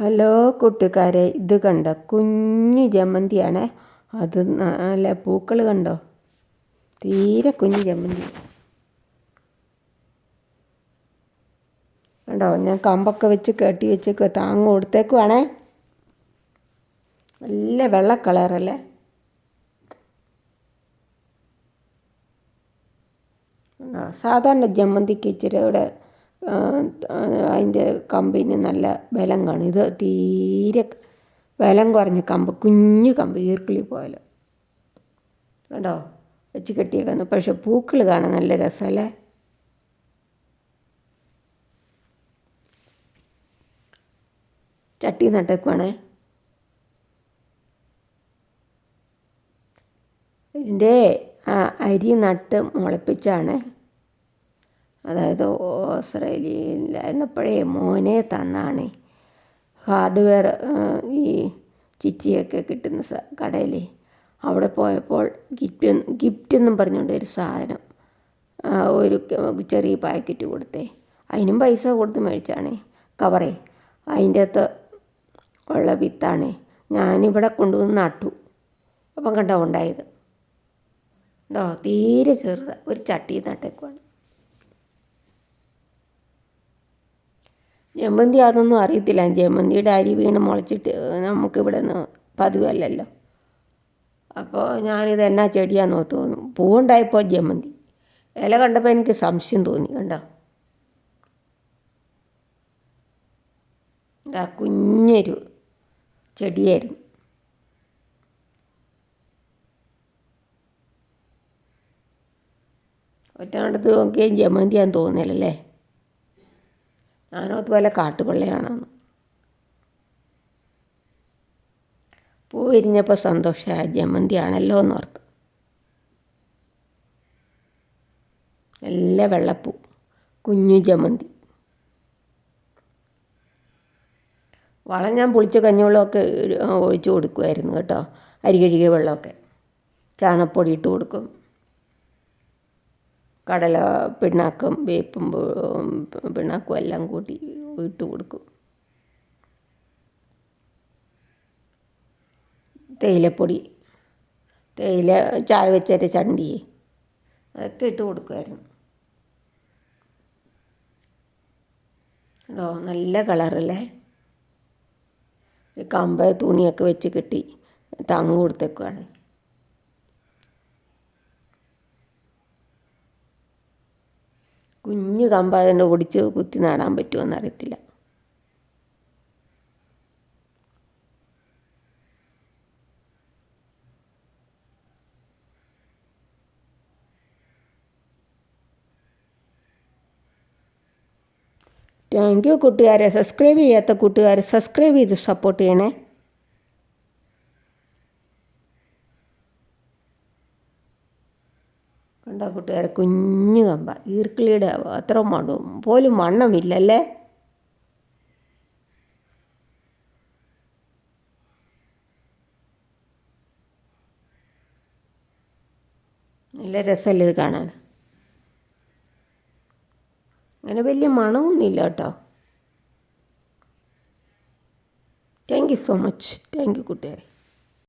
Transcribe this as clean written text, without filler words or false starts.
Hello കൂട്ടുകാരെ, ഇത് കണ്ടോ? കുഞ്ഞു ജമന്തിയാണ്. അത് നല്ല പൂക്കൾ കണ്ടോ? തീരെ കുഞ്ഞു ജമന്തി കണ്ടോ? ഞാൻ കമ്പൊക്കെ വെച്ച് കെട്ടി വെച്ച് താങ്ങ് കൊടുത്തേക്കുവാണേ. നല്ല വെള്ള കളറല്ലേ? സാധാരണ ജമന്തിക്ക് ഇച്ചിരി ഇവിടെ അതിൻ്റെ കമ്പിന് നല്ല ബലം കാണും. ഇത് തീരെ ബലം കുറഞ്ഞ കമ്പ്, കുഞ്ഞു കമ്പ്, ഈർക്കിളി പോലെ കണ്ടോ വെച്ച് കെട്ടിയേക്കുന്നു. പക്ഷെ പൂക്കൾ കാണാൻ നല്ല രസമല്ലേ? ചട്ടി നട്ടേക്കുവാണേ. ഇതിൻ്റെ അരി നട്ട് മുളപ്പിച്ചാണ്. അതായത് ഓസ്ട്രേലിയയിലായിരുന്നപ്പോഴേ മോനെ തന്നാണ്. ഹാർഡ്വെയർ ഈ ചിറ്റിയൊക്കെ കിട്ടുന്ന കടയിൽ അവിടെ പോയപ്പോൾ ഗിഫ്റ്റ് എന്നും പറഞ്ഞുകൊണ്ട് ഒരു സാധനം ഒരു ചെറിയ പാക്കറ്റ് കൊടുത്തേ. അതിനും പൈസ കൊടുത്ത് മേടിച്ചാണ് കവറേ. അതിൻ്റെ അകത്ത് ഉള്ള വിത്താണ് ഞാനിവിടെ കൊണ്ടുവന്ന് നട്ടു. അപ്പം കണ്ടോ ഉണ്ടായത് ഉണ്ടോ? തീരെ ചെറുത് ഒരു ചട്ടി നട്ടേക്കുവാണ്. ജമന്തി അതൊന്നും അറിയത്തില്ല. ജമന്തിയുടെ അരി വീണ് മുളച്ചിട്ട് നമുക്കിവിടെ നിന്ന് പതിവല്ലല്ലോ. അപ്പോൾ ഞാനിത് എന്നാ ചെടിയാണെന്നോ തോന്നും. പൂവുണ്ടായപ്പോൾ ജമന്തി, ഇല കണ്ടപ്പോൾ എനിക്ക് സംശയം തോന്നി. കണ്ടോ കുഞ്ഞൊരു ചെടിയായിരുന്നു. ഒറ്റ നോക്കിയാൽ ജമന്തിയാന്ന് തോന്നില്ലല്ലേ? ഞാനത് പോലെ കാട്ടുപള്ളിയാണെന്ന്. പൂ വിരിഞ്ഞപ്പോൾ സന്തോഷമായി, ജമന്തി ആണല്ലോ എന്നോർത്ത്. നല്ല വെള്ളപ്പൂ, കുഞ്ഞു ജമന്തി. വളം ഞാൻ പുളിച്ച കഞ്ഞിവെള്ളമൊക്കെ ഒഴിച്ചു കൊടുക്കുമായിരുന്നു കേട്ടോ. അരി കഴുകിയ വെള്ളമൊക്കെ ചാണകപ്പൊടി ഇട്ട് കൊടുക്കും. കടല പിണ്ണാക്കും വേപ്പും പിണ്ണാക്കും എല്ലാം കൂട്ടി ഇട്ട് കൊടുക്കും. തേയിലപ്പൊടി, തേയില ചായ വെച്ചൊരു ചണ്ടി അതൊക്കെ ഇട്ട് കൊടുക്കുമായിരുന്നു. നല്ല കളറല്ലേ? കമ്പ് തുണിയൊക്കെ വെച്ച് കെട്ടി താങ്ങ് കൊടുത്തേക്കുവാണ്. കുഞ്ഞു കമ്പ് അതിൻ്റെ ഒടിച്ച് കുത്തി നടാൻ പറ്റുമോ അറിയത്തില്ല. താങ്ക് യു കൂട്ടുകാരെ. സബ്സ്ക്രൈബ് ചെയ്യാത്ത കൂട്ടുകാരെ സബ്സ്ക്രൈബ് ചെയ്ത് സപ്പോർട്ട് ചെയ്യണേ. കണ്ടോ കൂട്ടുകാരെ? കുഞ്ഞു കമ്പ, ഈർക്കിളിയുടെ അത്ര പോലും വണ്ണമില്ലല്ലേ? നല്ല രസമല്ലേ ഇത് കാണാൻ? അങ്ങനെ വലിയ മണമൊന്നുമില്ല കേട്ടോ. Thank you so much. Thank you കൂട്ടുകാരെ.